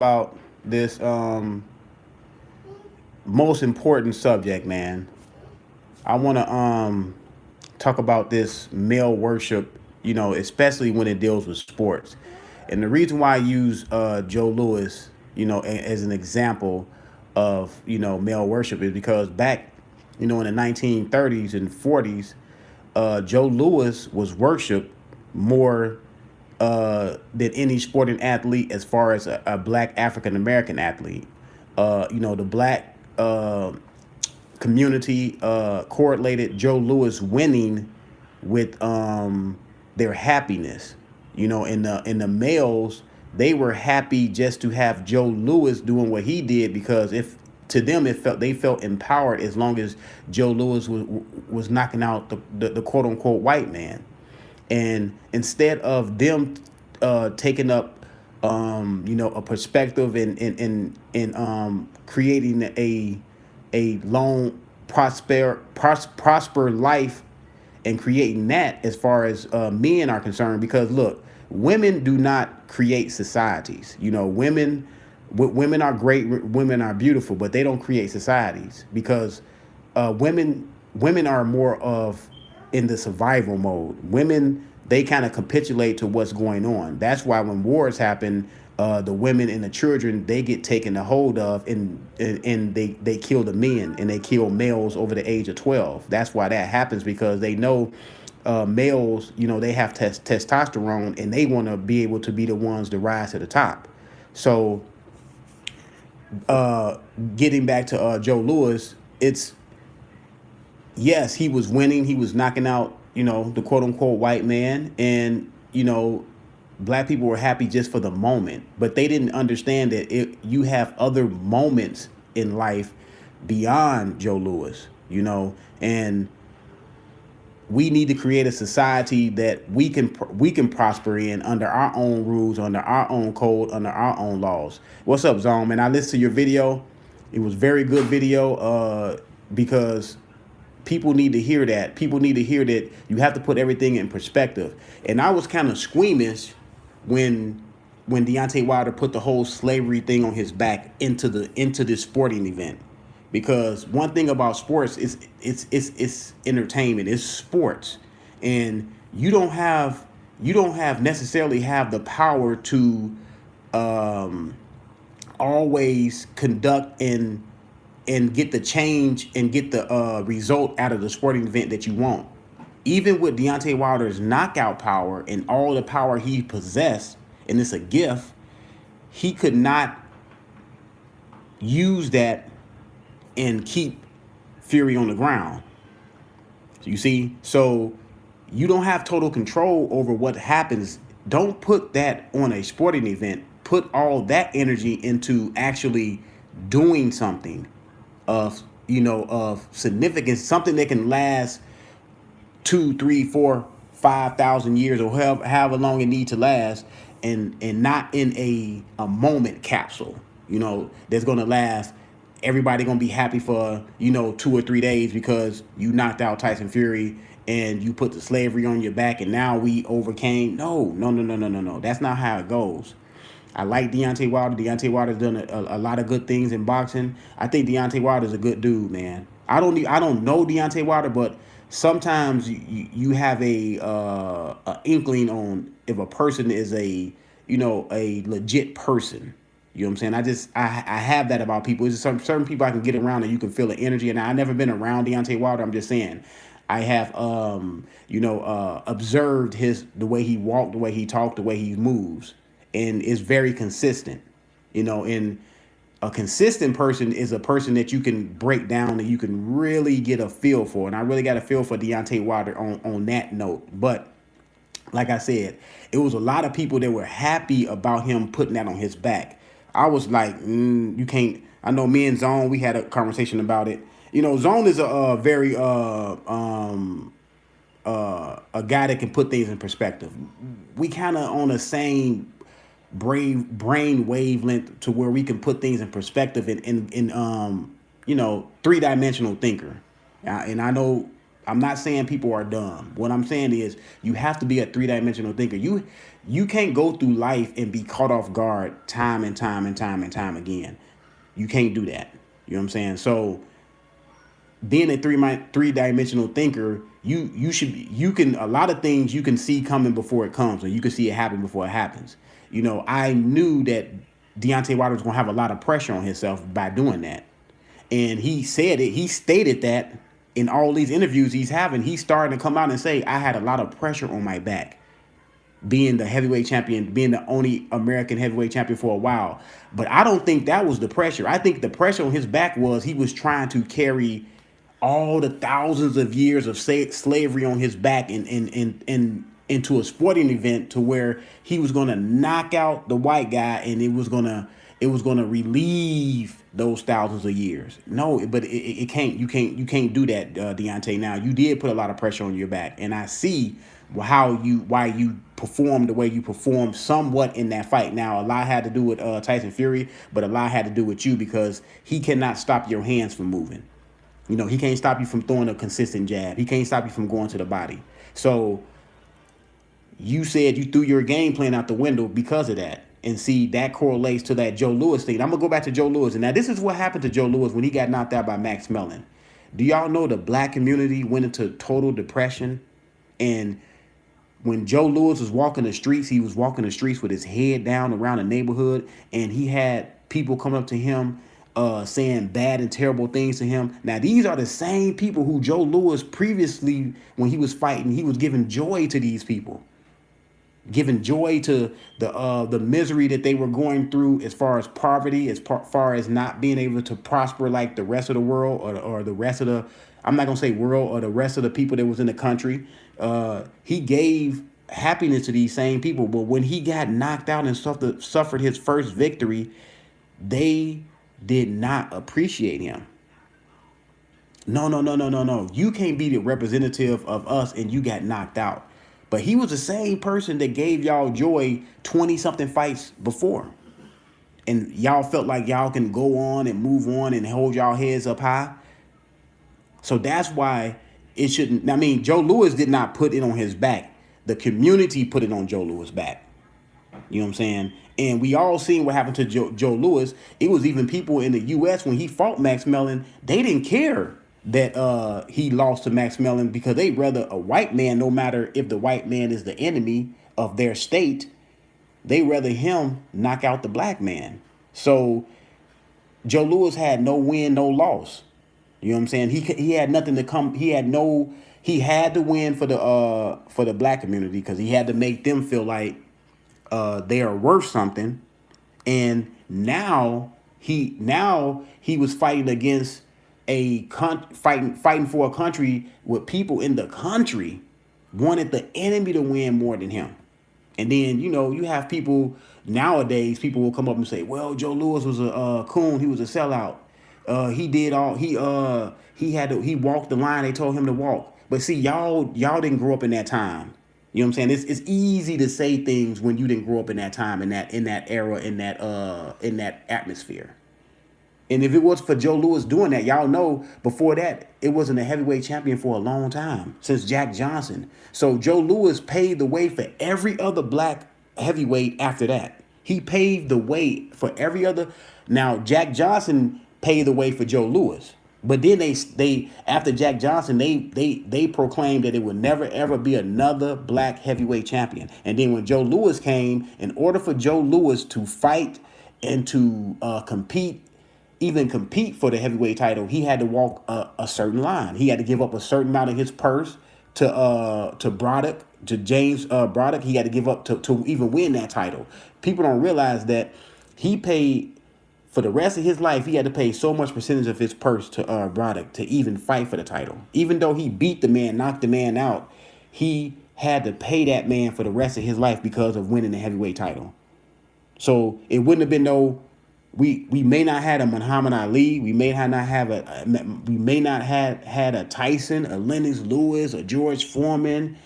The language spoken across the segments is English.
about this most important subject, man. I want to talk about this male worship, especially when it deals with sports. And the reason why I use Joe Louis, as an example of, male worship is because back, in the 1930s and 40s, Joe Louis was worshipped more than any sporting athlete as far as a black African American athlete. The black community correlated Joe Louis winning with their happiness. In the males, they were happy just to have Joe Louis doing what he did because if to them they felt empowered as long as Joe Louis was knocking out the quote unquote white man. And instead of them taking up a perspective and creating a long prosper life and creating that as far as men are concerned, because look, women do not create societies. Women are great, women are beautiful, but they don't create societies because women are more of in the survival mode. Women, they kind of capitulate to what's going on. That's why when wars happen, the women and the children, they get taken a hold of, and they kill the men, and they kill males over the age of 12. That's why that happens, because they know males, they have testosterone, and they want to be able to be the ones to rise to the top. So uh, getting back to Joe Louis, it's yes, he was winning. He was knocking out, the quote unquote white man. And, black people were happy just for the moment. But they didn't understand that you have other moments in life beyond Joe Louis, and we need to create a society that we can prosper in under our own rules, under our own code, under our own laws. What's up, Zone? Man, I listened to your video. It was very good video because people need to hear that. People need to hear that you have to put everything in perspective. And I was kind of squeamish when Deontay Wilder put the whole slavery thing on his back into this sporting event. Because one thing about sports is it's entertainment, it's sports. And you don't have necessarily have the power to um always conduct and get the change and get the result out of the sporting event that you want. Even with Deontay Wilder's knockout power and all the power he possessed, and it's a gift, he could not use that and keep Fury on the ground. You see? So you don't have total control over what happens. Don't put that on a sporting event. Put all that energy into actually doing something of significance, something that can last 2, 3, 4, 5,000 years, or however long it need to last, and not in a moment capsule. That's gonna last. Everybody gonna be happy for 2 or 3 days because you knocked out Tyson Fury and you put the slavery on your back, and now we overcame. No, no, no, no, no, no, no. That's not how it goes. I like Deontay Wilder. Deontay Wilder's done a lot of good things in boxing. I think Deontay Wilder's a good dude, man. I don't know Deontay Wilder, but sometimes you have a inkling on if a person is a legit person. You know what I'm saying? I have that about people. There's some certain people I can get around and you can feel the energy. And I've never been around Deontay Wilder. I'm just saying, I have observed the way he walked, the way he talked, the way he moves, and is very consistent. And a consistent person is a person that you can break down and you can really get a feel for. And I really got a feel for Deontay Wilder on that note. But like I said, it was a lot of people that were happy about him putting that on his back. I was like, you can't. I know me and Zone, we had a conversation about it. Zone is a very a guy that can put things in perspective. We kind of on the same brain wavelength to where we can put things in perspective in 3-dimensional thinker. And I know I'm not saying people are dumb. What I'm saying is you have to be a three-dimensional thinker. You can't go through life and be caught off guard time and time and time and time again. You can't do that. You know what I'm saying? So being a three-dimensional thinker, you should be, you can, a lot of things you can see coming before it comes, or you can see it happen before it happens. You know, I knew that Deontay Wilder was gonna have a lot of pressure on himself by doing that. And he said it, he stated that in all these interviews he's having. He's starting to come out and say, I had a lot of pressure on my back being the heavyweight champion, being the only American heavyweight champion for a while. But I don't think that was the pressure. I think the pressure on his back was he was trying to carry all the thousands of years of slavery on his back and into a sporting event to where he was going to knock out the white guy, and it was going to relieve those thousands of years. No, but it can't. You can't do that, Deontay. Now, you did put a lot of pressure on your back, and I see why you performed the way you performed somewhat in that fight. Now, a lot had to do with Tyson Fury, but a lot had to do with you, because he cannot stop your hands from moving. You know, he can't stop you from throwing a consistent jab. He can't stop you from going to the body. So you said you threw your game plan out the window because of that. And see, that correlates to that Joe Louis thing. I'm going to go back to Joe Louis. And now this is what happened to Joe Louis when he got knocked out by Max Mellon. Do y'all know the black community went into total depression? And when Joe Louis was walking the streets, he was walking the streets with his head down around the neighborhood. And he had people come up to him saying bad and terrible things to him. Now, these are the same people who Joe Louis previously, when he was fighting, he was giving joy to these people. Giving joy to the misery that they were going through as far as poverty, as far as not being able to prosper like the rest of the world, or the rest of the, I'm not going to say world, or the rest of the people that was in the country. He gave happiness to these same people. But when he got knocked out and suffered his first victory, they did not appreciate him. No. You can't be the representative of us and you got knocked out. But he was the same person that gave y'all joy 20-something fights before. And y'all felt like y'all can go on and move on and hold y'all heads up high. So that's why it shouldn't. I mean, Joe Louis did not put it on his back. The community put it on Joe Louis' back. You know what I'm saying? And we all seen what happened to Joe Louis. It was even people in the U.S. when he fought Max Mellon, they didn't care that he lost to Max Mellon, because they'd rather a white man, no matter if the white man is the enemy of their state, they rather him knock out the black man. So Joe Louis had no win, no loss. You know what I'm saying? He had nothing to come. He had to win for the black community, because he had to make them feel like they are worth something. And now he was fighting against fighting for a country with people in the country wanted the enemy to win more than him. And then, you know, you have people nowadays, people will come up and say, well, Joe Louis was a coon. He was a sellout. He walked the line they told him to walk. But see, y'all didn't grow up in that time. You know what I'm saying? It's easy to say things when you didn't grow up in that time, in that era, in that atmosphere. And if it was for Joe Louis doing that, y'all know before that, it wasn't a heavyweight champion for a long time, since Jack Johnson. So Joe Louis paved the way for every other black heavyweight after that. He paved the way for every other. Now, Jack Johnson paved the way for Joe Louis. But then they after Jack Johnson, they proclaimed that it would never ever be another black heavyweight champion. And then when Joe Louis came, in order for Joe Louis to fight and to compete for the heavyweight title, he had to walk a certain line. He had to give up a certain amount of his purse to Broderick, to James Broderick. He had to give up to even win that title. People don't realize that he paid, for the rest of his life, he had to pay so much percentage of his purse to Broderick to even fight for the title. Even though he beat the man, knocked the man out, he had to pay that man for the rest of his life because of winning the heavyweight title. So it wouldn't have been no. We may not have a Muhammad Ali. We may not have had a Tyson, a Lennox Lewis, a George Foreman,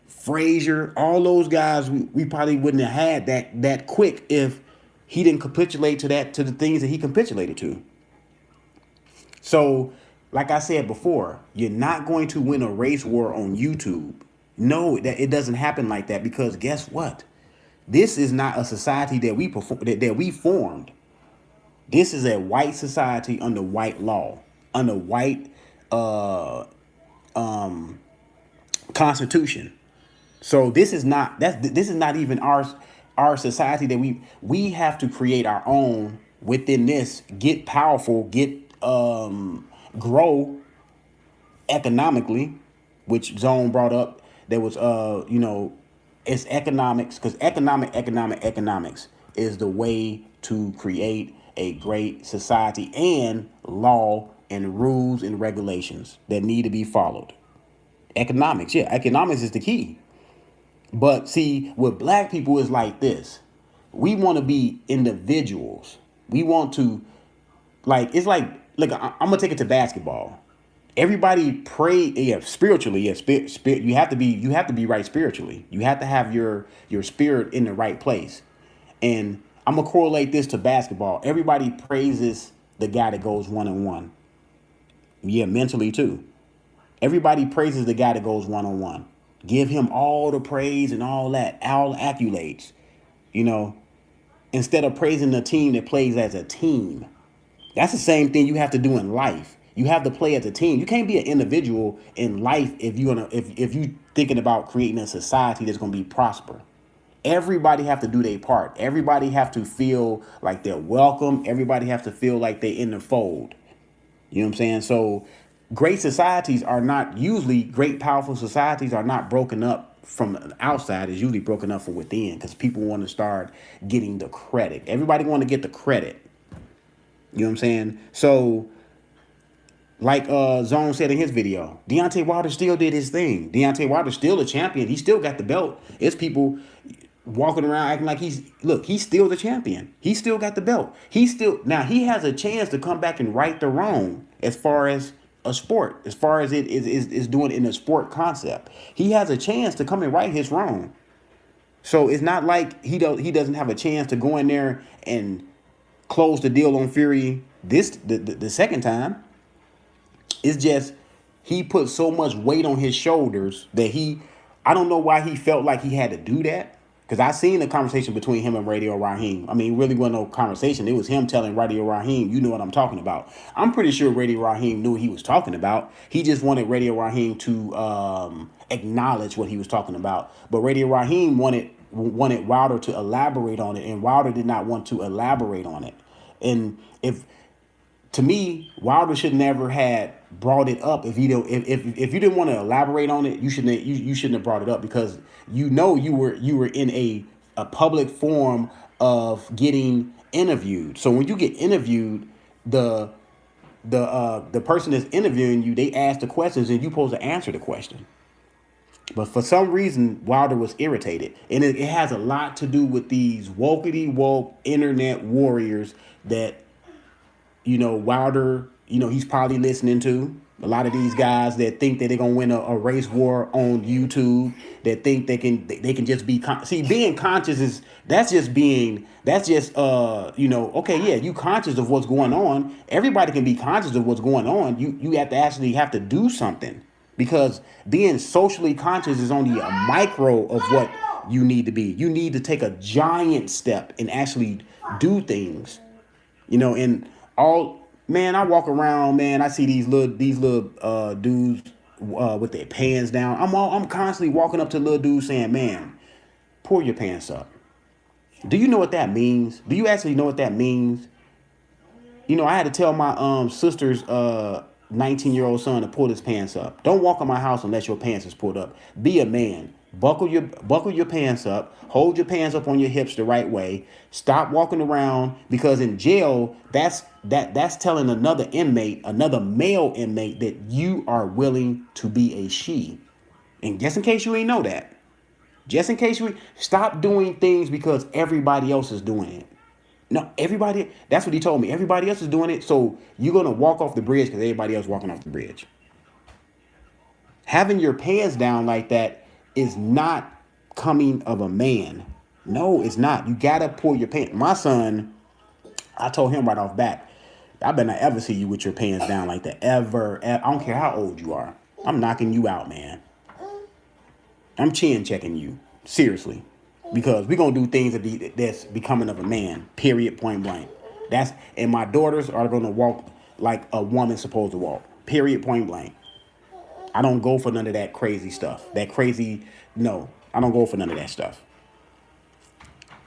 Frazier. All those guys we probably wouldn't have had that quick if he didn't capitulate to the things that he capitulated to. So like I said before, you're not going to win a race war on YouTube. No, that it doesn't happen like that, because guess what? This is not a society that we formed. This is a white society under white law, under white uh constitution. So this is not even our society that we have to create our own within this, get powerful, get grow economically, which Zone brought up. There was it's economics, because economics is the way to create a great society, and law and rules and regulations that need to be followed. Economics, yeah, economics is the key. But see, with black people is like this. We want to be individuals. We want to, like, it's like, look, I'm gonna take it to basketball. Everybody pray, yeah, spiritually, yeah, spirit. You have to be right spiritually. You have to have your spirit in the right place. And I'm gonna correlate this to basketball. Everybody praises the guy that goes 1-on-1. Yeah, mentally too. Everybody praises the guy that goes 1-on-1. Give him all the praise and all that, all accolades, you know, instead of praising the team that plays as a team. That's the same thing you have to do in life. You have to play as a team. You can't be an individual in life if you thinking about creating a society that's gonna be prosper. Everybody have to do their part. Everybody have to feel like they're welcome. Everybody have to feel like they're in the fold. You know what I'm saying? So great societies are not usually great, powerful societies are not broken up from the outside. It's usually broken up from within, because people want to start getting the credit. Everybody want to get the credit. You know what I'm saying? So like Zone said in his video, Deontay Wilder still did his thing. Deontay Wilder's still a champion. He still got the belt. It's people walking around acting like he's still the champion. He still got the belt. Now he has a chance to come back and right the wrong as far as a sport, as far as it is doing in a sport concept. He has a chance to come and right his wrong. So it's not like he doesn't have a chance to go in there and close the deal on Fury the second time. It's just he put so much weight on his shoulders that I don't know why he felt like he had to do that. Because I seen the conversation between him and Radio Raheem. I mean, it really wasn't no conversation. It was him telling Radio Raheem, you know what I'm talking about. I'm pretty sure Radio Raheem knew what he was talking about. He just wanted Radio Raheem to acknowledge what he was talking about. But Radio Raheem wanted Wilder to elaborate on it, and Wilder did not want to elaborate on it. And to me, Wilder should never had brought it up. If you didn't want to elaborate on it, you shouldn't have brought it up, because you were in a public forum of getting interviewed. So when you get interviewed, the person that's interviewing you, they ask the questions and you're supposed to answer the question. But for some reason, Wilder was irritated. And it has a lot to do with these wokety woke internet warriors that, Wilder, he's probably listening to. A lot of these guys that think that they're going to win a race war on YouTube, that think they can just be, being conscious okay, yeah, you conscious of what's going on. Everybody can be conscious of what's going on. You have to do something, because being socially conscious is only a micro of what you need to be. You need to take a giant step and actually do things, and man, I walk around, man, I see these little dudes with their pants down. I'm constantly walking up to little dudes saying, man, pull your pants up. Do you know what that means? Do you actually know what that means? I had to tell my sister's 19-year-old son to pull his pants up. Don't walk in my house unless your pants is pulled up. Be a man. Buckle your pants up. Hold your pants up on your hips the right way. Stop walking around, because in jail, that's telling another male inmate, that you are willing to be a she. And just in case you ain't know that, stop doing things because everybody else is doing it. No, that's what he told me. Everybody else is doing it, so you're going to walk off the bridge because everybody else walking off the bridge. Having your pants down like that is not coming of a man. No, it's not. You got to pull your pants. My son, I told him right off bat, I better not ever see you with your pants down like that. Ever. I don't care how old you are. I'm knocking you out, man. I'm chin checking you. Seriously. Because we're going to do things that's becoming of a man. Period. Point blank. And my daughters are going to walk like a woman's supposed to walk. Period. Point blank. I don't go for none of that crazy stuff. No. I don't go for none of that stuff.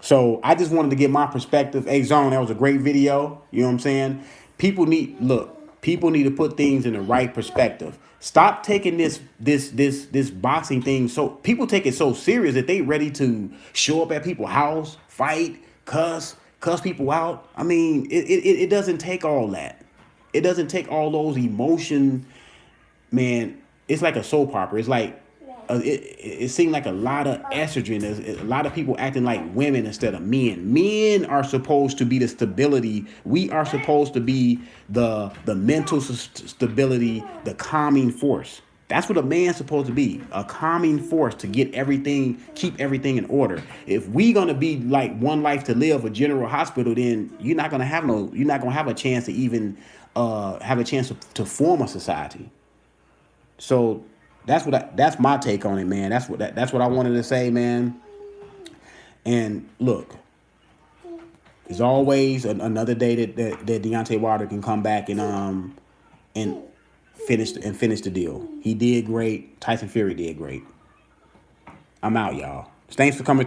So I just wanted to get my perspective. Hey, Zone, that was a great video. You know what I'm saying? People need to put things in the right perspective. Stop taking this boxing thing so people take it so serious that they ready to show up at people's house, fight, cuss people out. I mean, it doesn't take all that. It doesn't take all those emotion, man. It's like a soap opera. It's like it seemed like a lot of estrogen. There's a lot of people acting like women instead of men. Men are supposed to be the stability. We are supposed to be the mental stability, the calming force. That's what a man's supposed to be, a calming force to keep everything in order. If we gonna be like One Life to Live, a General Hospital, then you're not gonna have a chance to even have a chance to form a society. So that's my take on it, man. That's what I wanted to say, man. And look, there's always another day that Deontay Wilder can come back and finish the deal. He did great. Tyson Fury did great. I'm out, y'all. Thanks for coming.